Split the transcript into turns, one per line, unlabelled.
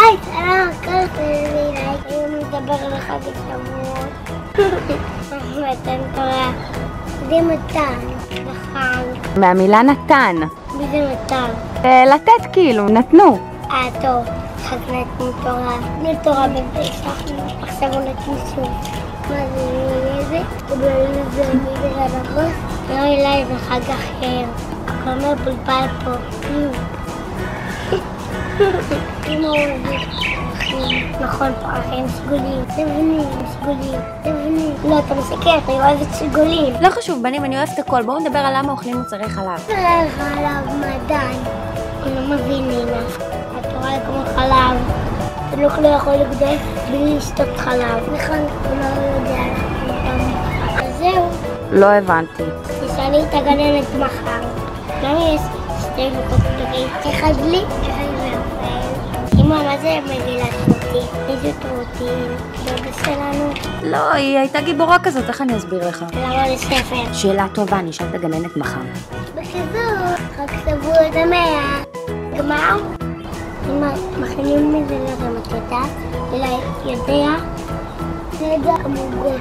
היי, סלאם, כל תלמידי. היום נדבר על חג השבועות. מתן תורה. זה מתן, לחג.
מהמילה נתן.
מי זה מתן?
לתת כאילו, נתנו.
טוב, חג נתנו תורה. נתנו תורה בפסח, עכשיו הוא נתנו שוב. מה זה, איזה? בגלל זה, מי זה רבגוס? לא אליי, זה חג אחר. הכל מבולבל פה. אמא אוהבת פרחים. נכון, פרחים סגולים. לבנים, סגולים. לבנים. לא, אתה מסכרת, אני אוהבת סגולים.
לא חשוב, בנים, אני אוהבת הכל. בואו נדבר על למה אוכלים מוצרי חלב.
מוצרי חלב, מדען. אני לא מבינים. התורה היא כמו חלב. תינוק לא יכול לגדול בלי לשתות חלב. נכון, הוא לא יודע. אז זהו.
לא הבנתי.
תשאלי את הגננת מחר. למה יש שתי לוקות פרית? אחד לי, אחד לאפל. אמא, מה זה מגילת רוטין? איזה רוטין? בבא שלנו?
לא, היא הייתה גיבורה כזאת, איך אני אסביר לך?
למה לספר?
שאלה טובה, נשאל את הגננת מחר.
בחיזור, חג שבועות המאה. גמר? אמא, מכינים מזה לרמת יודעת? אולי יודע? זה יודע כמובן.